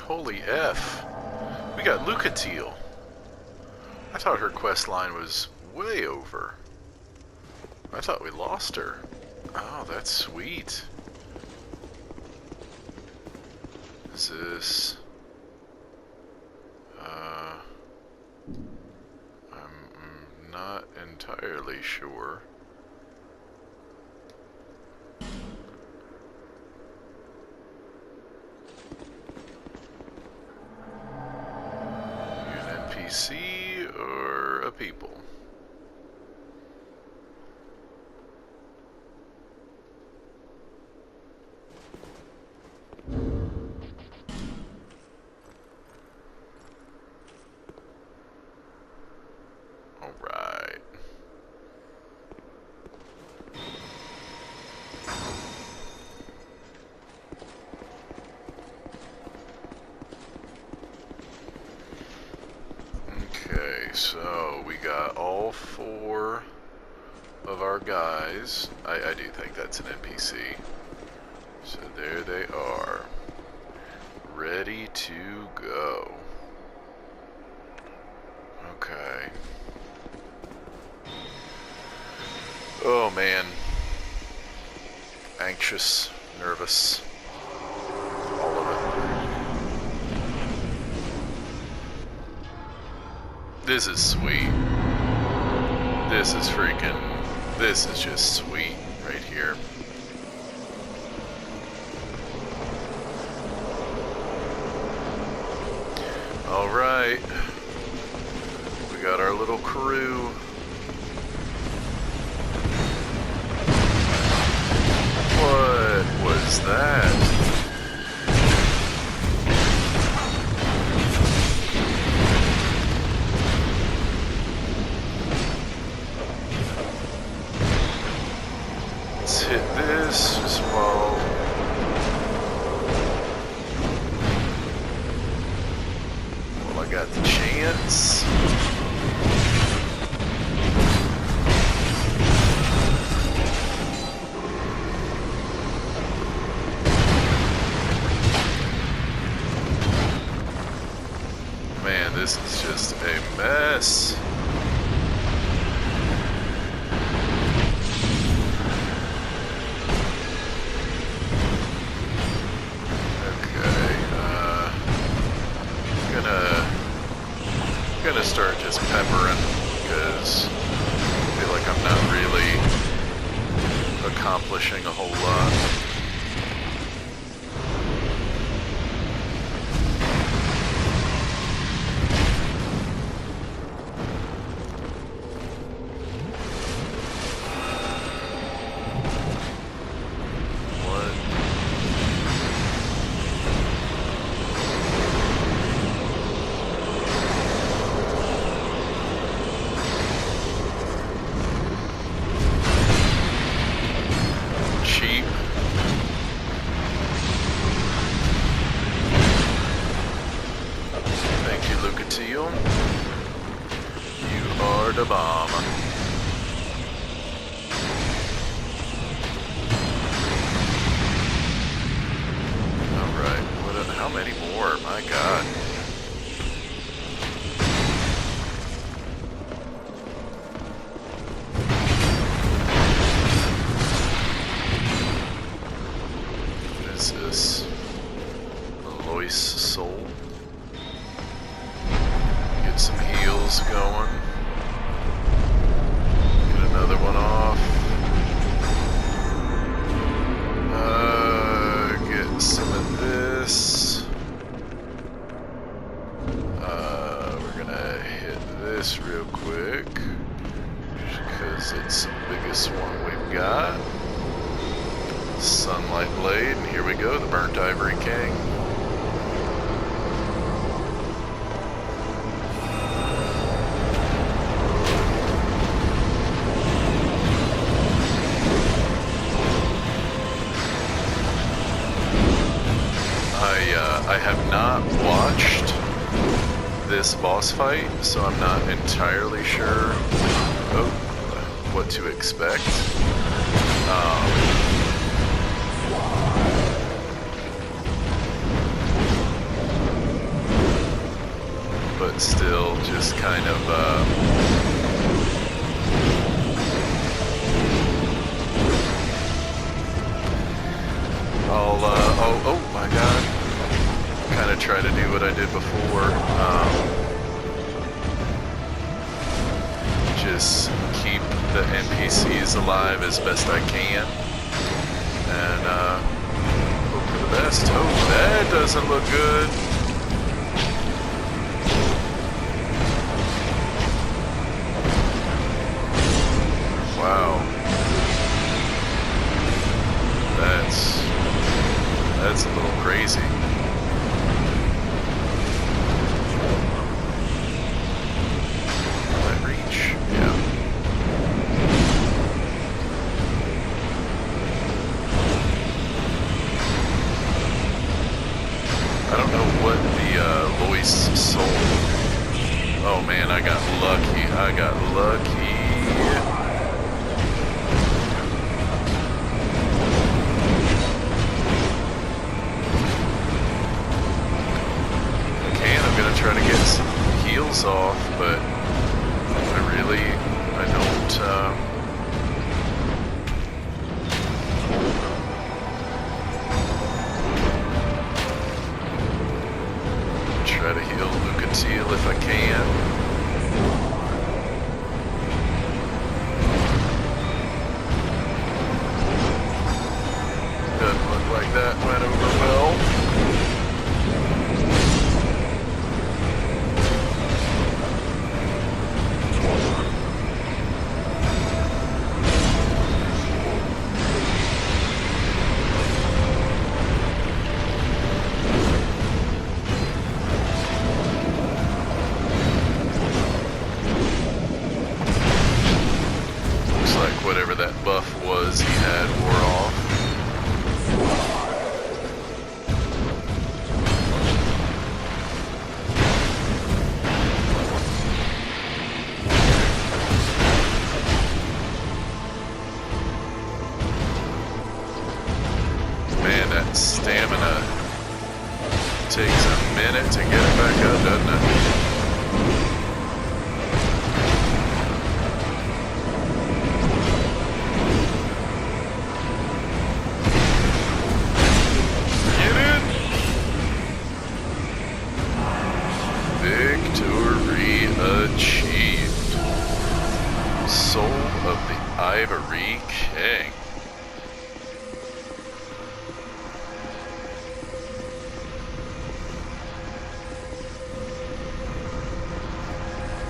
Holy F. We got Lucatiel. I thought her quest line was way over. I thought we lost her. Oh, that's sweet. Is this... I'm not entirely sure. An NPC or a people? So we got all 4 of our guys. I do think that's an NPC. So there they are, ready to go. Okay. Oh man. Anxious, nervous, all of it. This is sweet. This is just sweet right here. All right. We got our little crew. What was that? Hit this just while I got the chance. Man, this is just a mess. Gonna start just peppering because I feel like I'm not really accomplishing a whole lot. You are the bomb. Alright, how many more? My god. What is this? Lois Soul? Get some heals going. Get another one off. Get some of this. We're gonna hit this real quick, because it's the biggest one we've got. Sunlight Blade, and here we go, the Burnt Ivory King. I have not watched this boss fight, so I'm not entirely sure what to expect. but still just kind of oh my god, kind of try to do what I did before, just keep the NPCs alive as best I can, and hope for the best. Oh, that doesn't look good. Wow. That's a little crazy. Will that reach? Yeah. I don't know what the Lois sold. Oh man, I got lucky. I got lucky. Try to get some heals off, but I don't try to heal Lucatil if I can. Doesn't look like that went over well. Whatever that buff was he had wore off. Man, that stamina takes a minute to get it back up, doesn't it? Achieved. Soul of the Ivory King.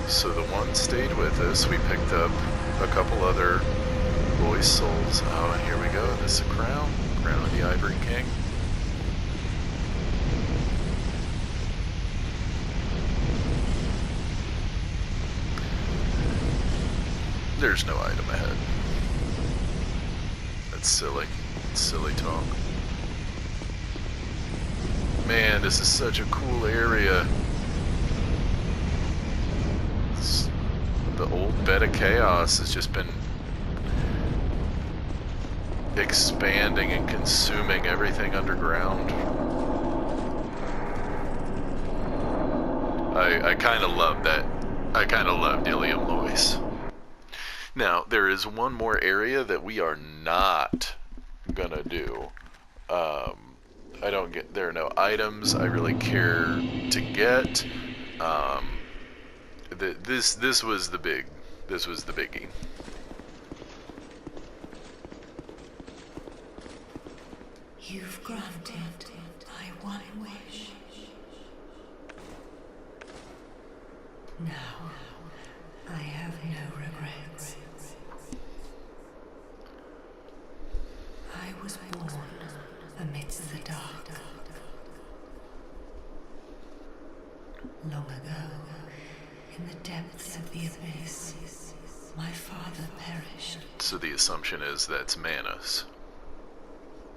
So the one stayed with us. We picked up a couple other boys' souls. Oh, and here we go. This is a crown. Crown of the Ivory King. There's no item ahead. That's silly. It's silly talk. Man, this is such a cool area. The old bed of chaos has just been expanding and consuming everything underground. I kind of love that. I kind of love Ilium Lois. Now, there is one more area that we are not gonna do. There are no items I really care to get. This was the biggie. You've granted my one wish. Now, I have no regrets. I was born amidst the dark. Long ago, in the depths of the abyss, my father perished. So the assumption is that's Manus.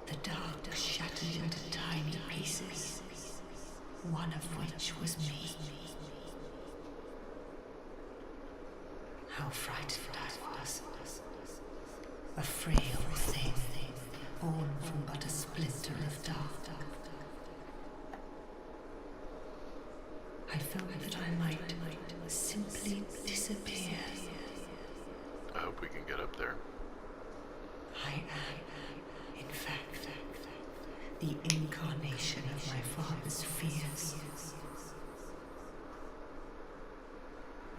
The dark shattered into tiny pieces, one of which was me. How frightened I was. A frail thing, born from but a splinter of dark. I felt that I might simply disappear. I hope we can get up there. I am, in fact, the incarnation of my father's fears.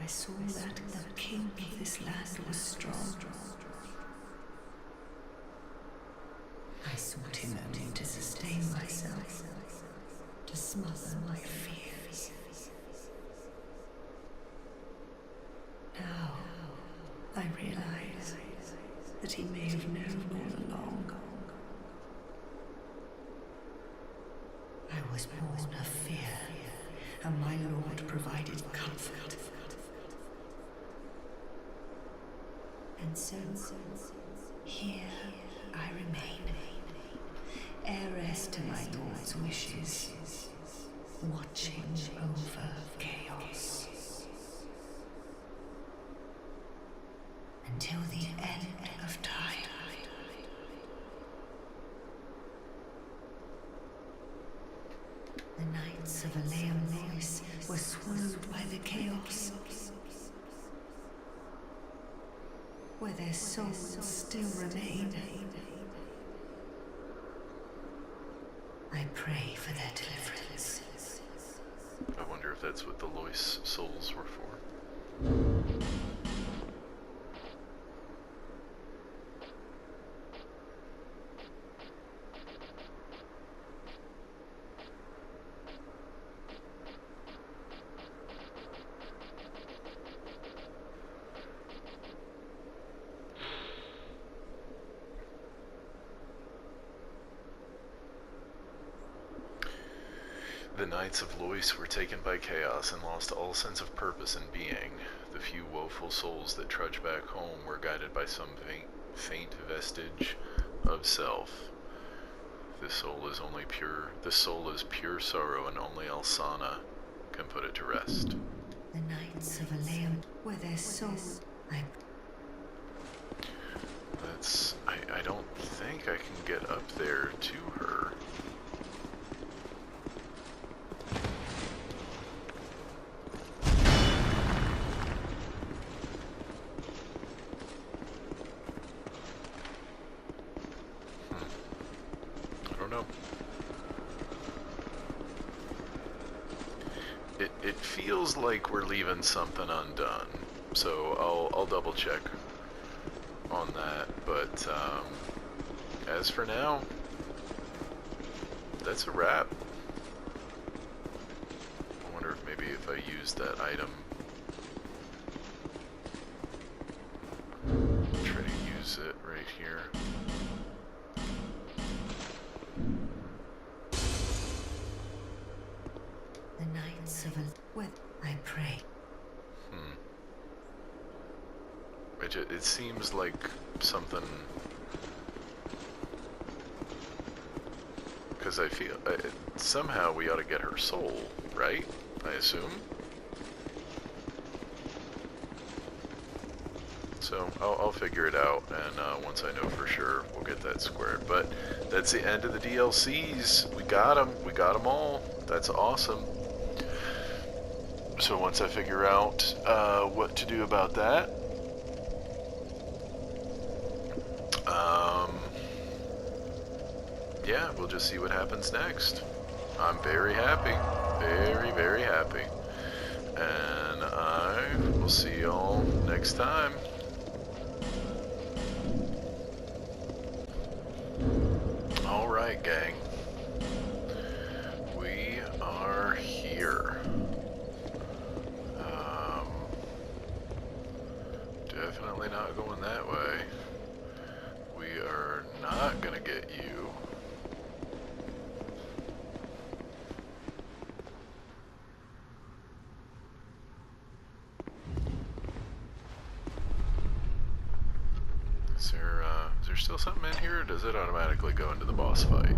I saw that the king of this land was strong. I sought him only to sustain myself, to smother my fears. Now, I realize that he may have known all along. I was born of fear, and my Lord provided comfort. And so, here I remain, heiress to my Lord's wishes, watching over chaos. Until the end of time. The Knights of Aleum were swallowed by the chaos, where their souls still remain. I pray for their deliverance. I wonder if that's what the Lois souls were for. The Knights of Lois were taken by chaos and lost all sense of purpose and being. The few woeful souls that trudged back home were guided by some faint vestige of self. The soul is pure sorrow, and only Alsana can put it to rest. The Knights of Aleum, where their souls... I don't think I can get up there to her. It feels like we're leaving something undone, so I'll double check on that, but as for now, that's a wrap. I wonder if maybe if I use that item, try to use it right here. The Knights of I pray. It seems like something, because I feel somehow we ought to get her soul, right? I assume. So I'll figure it out, and once I know for sure, we'll get that squared. But that's the end of the DLCs. We got them all. That's awesome. So once I figure out what to do about that, yeah, we'll just see what happens next. I'm very happy, very, very happy, and I will see y'all next time. All right, gang, we are here. Definitely not going that way. We are not gonna get you. Is there still something in here, or does it automatically go into the boss fight?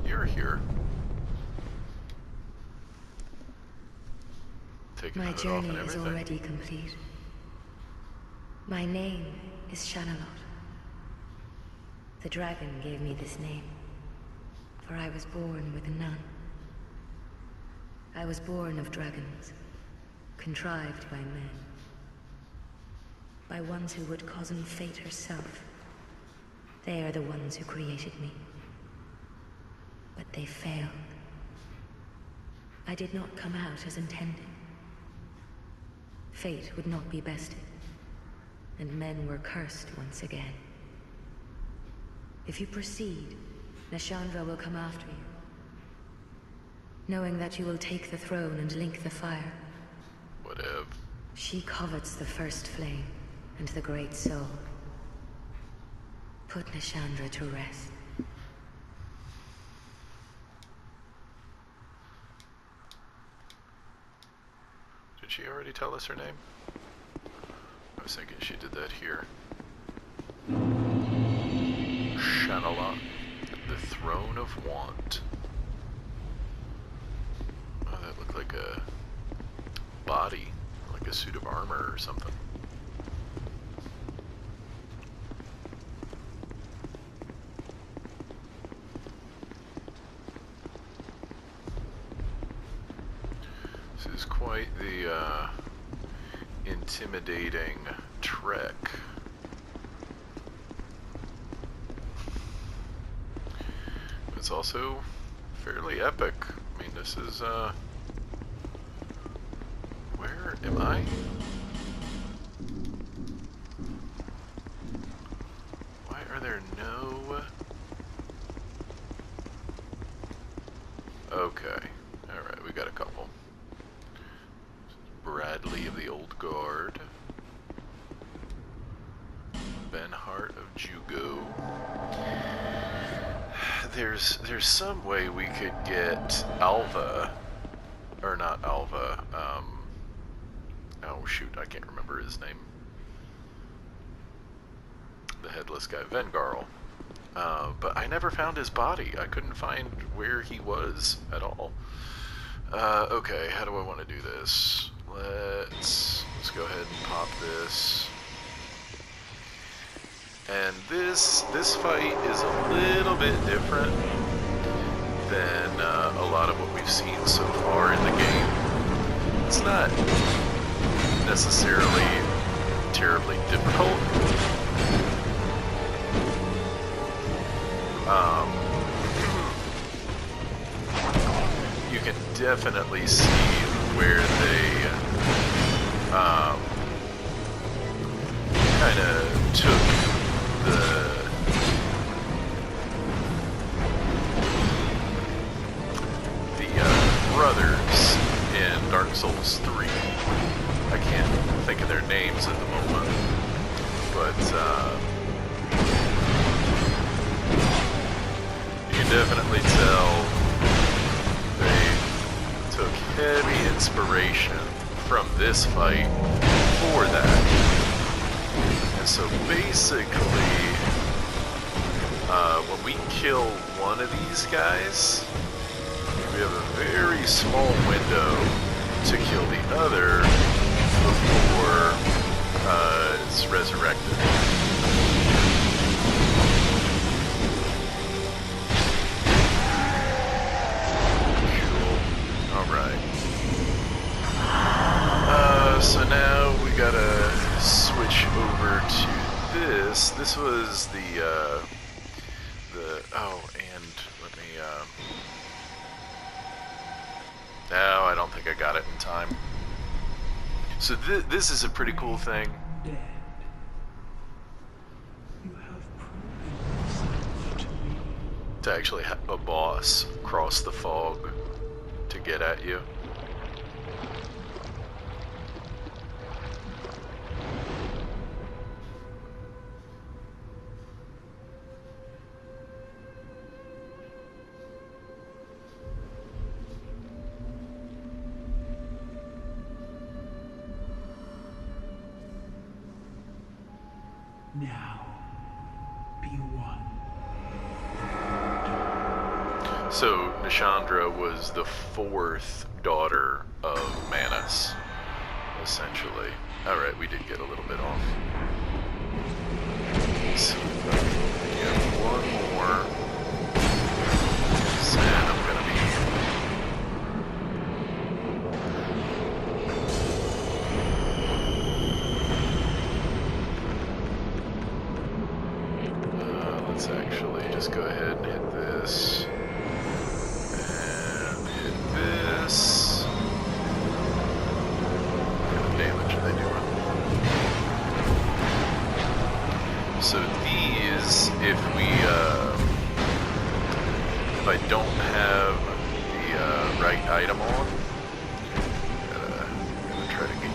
You're here. taking My the hood off journey and is everything. already complete. My name is Shanalot. The dragon gave me this name, for I was born with none. I was born of dragons, contrived by men. By ones who would cozen fate herself. They are the ones who created me. But they failed. I did not come out as intended. Fate would not be bested, and men were cursed once again. If you proceed, Nashandra will come after you, knowing that you will take the throne and link the fire. Whatever. She covets the first flame and the great soul. Put Nashandra to rest. Did she already tell us her name? I was thinking she did that here. Shanalot, the Throne of Want. Oh, that looked like a body, like a suit of armor or something. This is quite the intimidating trek. It's also fairly epic. I mean, this is, where am I? Why are there no... Okay. Alright, we got a couple. Bradley of the Old Guard. Ben Hart of Jugo. There's some way we could get Alva, or not Alva, oh shoot, I can't remember his name. The headless guy, Vengarl. But I never found his body. I couldn't find where he was at all. Okay, how do I want to do this? Let's go ahead and pop this. And this fight is a little bit different than a lot of what we've seen so far in the game. It's not necessarily terribly difficult. You can definitely see where they kind of took the brothers in Dark Souls 3. I can't think of their names at the moment, but you can definitely tell they took heavy inspiration from this fight for that. And so basically, when we kill one of these guys, we have a very small window to kill the other before it's resurrected. Cool. Alright. So now we gotta switch over to this. This was the oh, and let me, no, I don't think I got it in time. So this is a pretty cool thing. Dead. You have proven yourself to me. To actually have a boss cross the fog to get at you. Now, be one. So Nashandra was the fourth daughter of Manus. essentially. Alright, we did get a little bit off. So, yeah, one more. And I'm gonna be... let's actually just go ahead and hit this. And hit this. What kind of damage are they doing? So these, if I don't have the right item on, I'm gonna try to get you.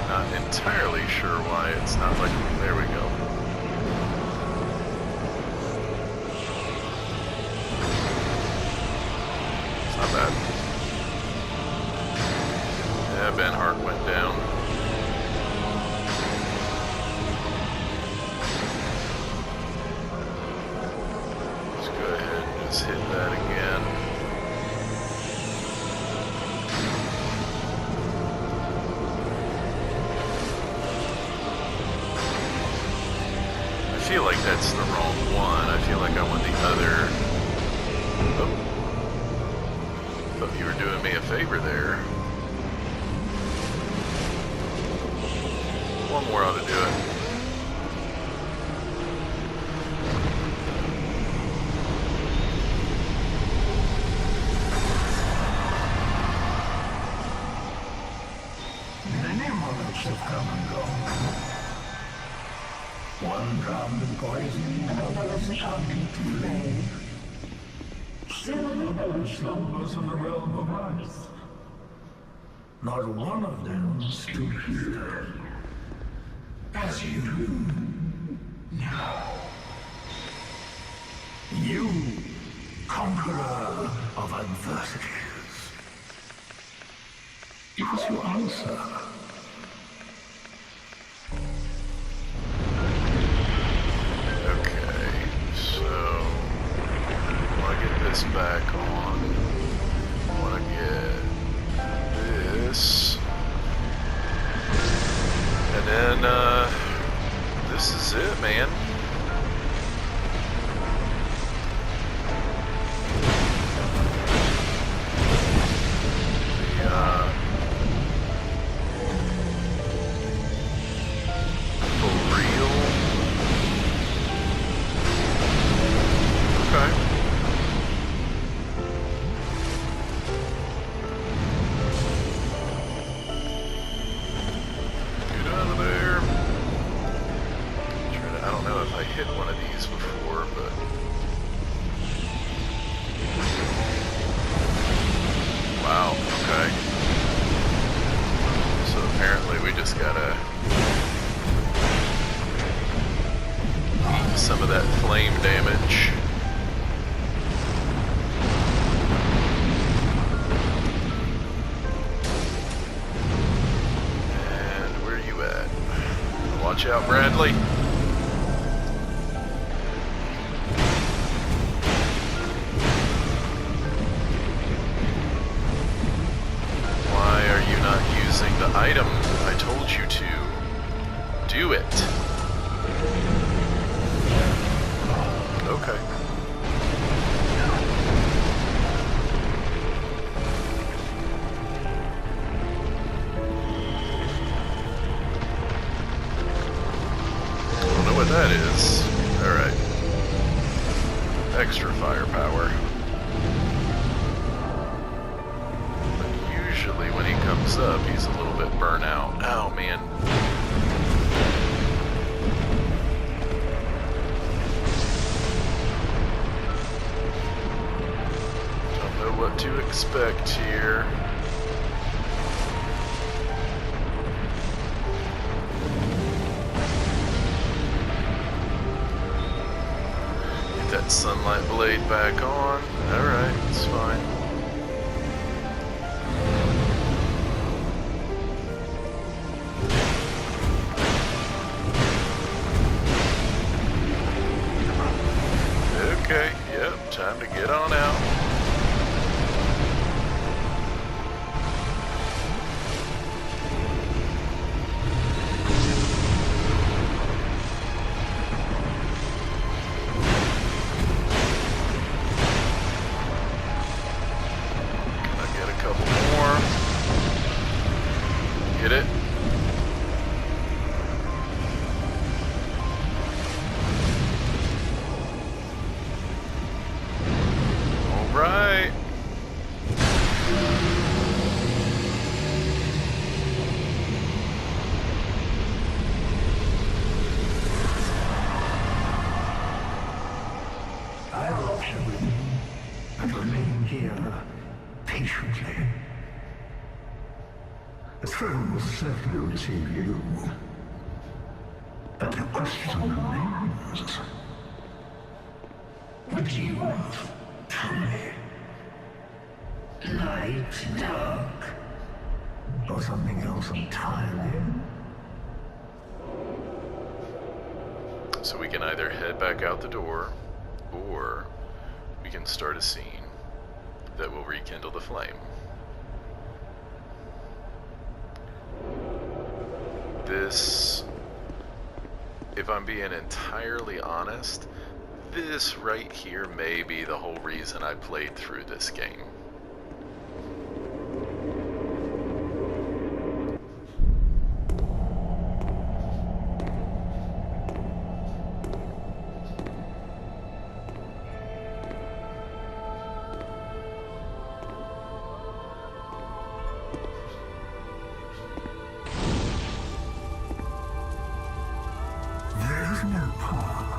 Not entirely sure why it's not like, there we go. Not bad. Yeah, Ben Hart went down. Let's go ahead and just hit that again. I feel like that's the wrong one. I feel like I want the other. Oh. Thought you were doing me a favor there. One more ought to do it. Many monarchs have come and gone. One drowned in poison, another succumbed too late. Still another slumbers in the realm of earth. Not one of them stood here as you do now. You, conqueror of adversities. It was your answer. Okay, so I want to get this back on. I want to get this. And then, this is it, man. For real? Okay. Get out of there. I don't know if I hit one of these before, but... Wow, okay. So apparently we just gotta eat some of that flame damage. And where are you at? Watch out, Bradley. Why are you not using the item I told you to? Do it. Okay. Don't know what that is. Alright. Extra firepower. But usually when he comes up, he's a little bit burnt out. Oh, man. Don't know what to expect here. Get that sunlight blade back on. Alright, it's fine. Get it? All right. I'll watch you and remain here patiently. The throne will certainly receive you. But the question remains. What do you want? Tell me. Light, dark, or something else entirely? So we can either head back out the door, or we can start a scene that will rekindle the flame. This, if I'm being entirely honest, this right here may be the whole reason I played through this game. There's no path.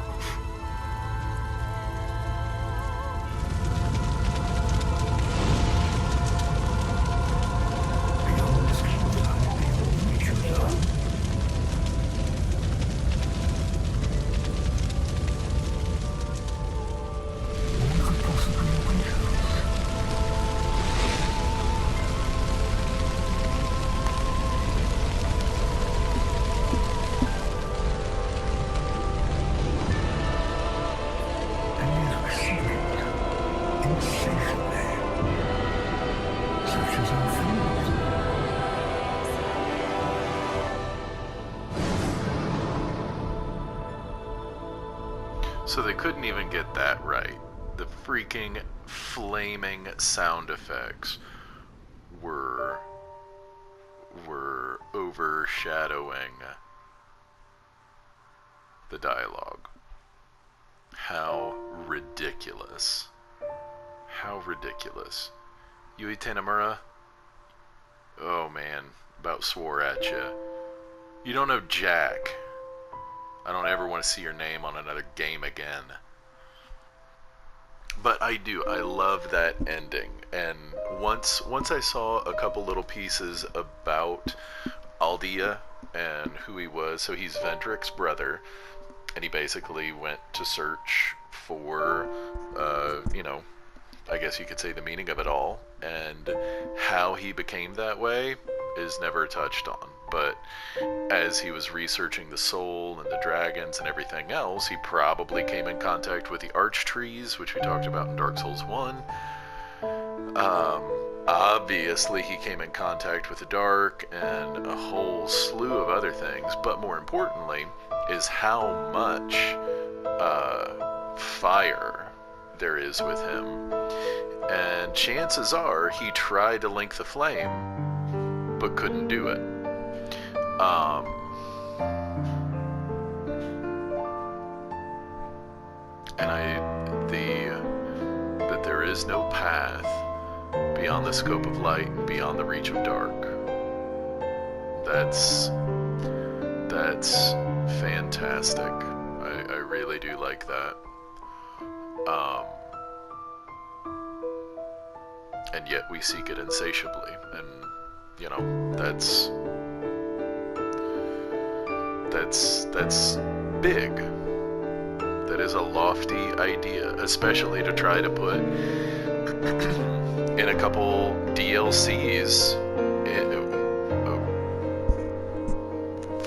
Beyond this kingdom, beyond reach of dawn. What could possibly await us? And yet I see it insatiably, such as our food. So they couldn't even get that right. The freaking flaming sound effects were overshadowing the dialogue. How ridiculous. How ridiculous. Yui Tanimura? Oh man, about swore at you. You don't know Jack. I don't ever want to see your name on another game again. But I do. I love that ending. And once I saw a couple little pieces about Aldea and who he was, so he's Vendrick's brother, and he basically went to search for, you know, I guess you could say the meaning of it all, and how he became that way is never touched on. But as he was researching the soul and the dragons and everything else, he probably came in contact with the arch trees, which we talked about in Dark Souls 1. Obviously he came in contact with the dark and a whole slew of other things, but more importantly is how much fire there is with him. And chances are he tried to link the flame but couldn't do it. That there is no path beyond the scope of light and beyond the reach of dark. That's fantastic. I really do like that. And yet we seek it insatiably, and you know, that's big. That is a lofty idea, especially to try to put in a couple DLCs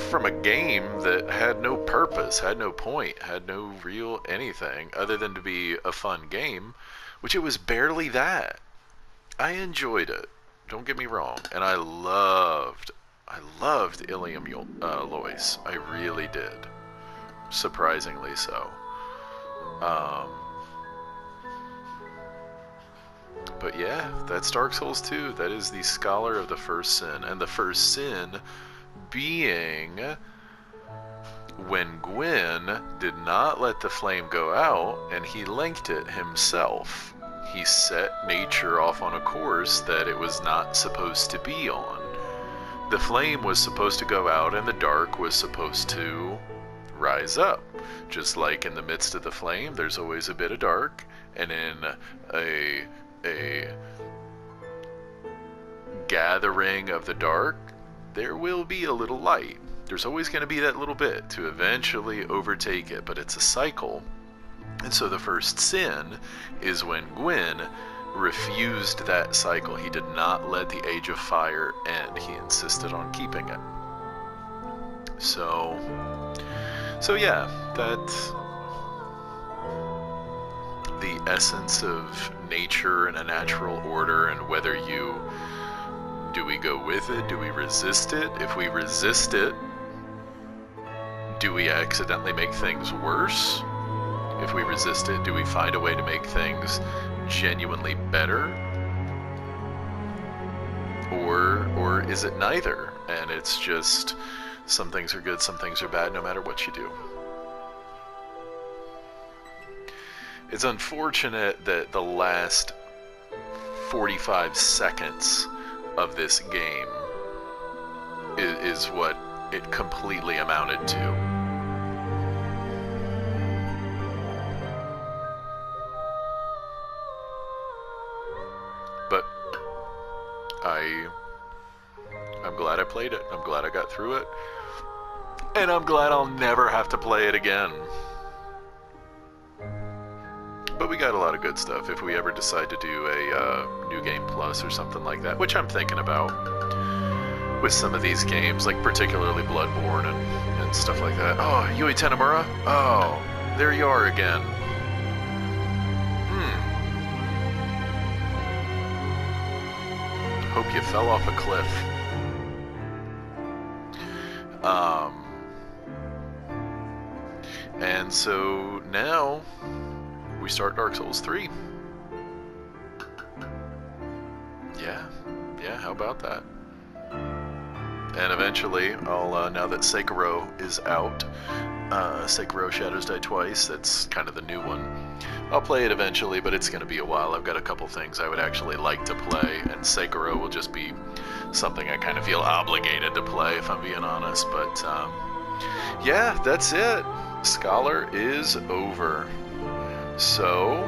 from a game that had no purpose, had no point, had no real anything other than to be a fun game, which it was barely that. I enjoyed it, don't get me wrong, and I loved Ilium Lois. I really did, surprisingly so. But yeah, that's Dark Souls 2. That is the Scholar of the First Sin. And the first sin being when Gwyn did not let the flame go out and he linked it himself. He set nature off on a course that it was not supposed to be on. The flame was supposed to go out and the dark was supposed to rise up. Just like in the midst of the flame, there's always a bit of dark, and in a gathering of the dark, there will be a little light. There's always going to be that little bit to eventually overtake it, but it's a cycle. And so the first sin is when Gwyn refused that cycle. He did not let the Age of Fire end. He insisted on keeping it. So yeah, that's the essence of nature and a natural order, and whether do we go with it? Do we resist it? If we resist it, do we accidentally make things worse? If we resist it, do we find a way to make things genuinely better? Or is it neither? And it's just some things are good, some things are bad, no matter what you do. It's unfortunate that the last 45 seconds of this game is what it completely amounted to. But I'm glad I played it. I'm glad I got through it. And I'm glad I'll never have to play it again. But we got a lot of good stuff if we ever decide to do a New Game Plus or something like that, which I'm thinking about with some of these games, like particularly Bloodborne and stuff like that. Oh, Yui Tenemura? Oh, there you are again. Hope you fell off a cliff. And so now we start Dark Souls 3. Yeah, how about that? And eventually, I'll, now that Sekiro is out, Sekiro Shadows Die Twice, that's kind of the new one, I'll play it eventually, but it's going to be a while. I've got a couple things I would actually like to play, and Sekiro will just be something I kind of feel obligated to play, if I'm being honest. But, yeah, that's it. Scholar is over. So,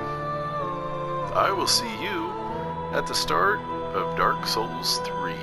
I will see you at the start of Dark Souls 3.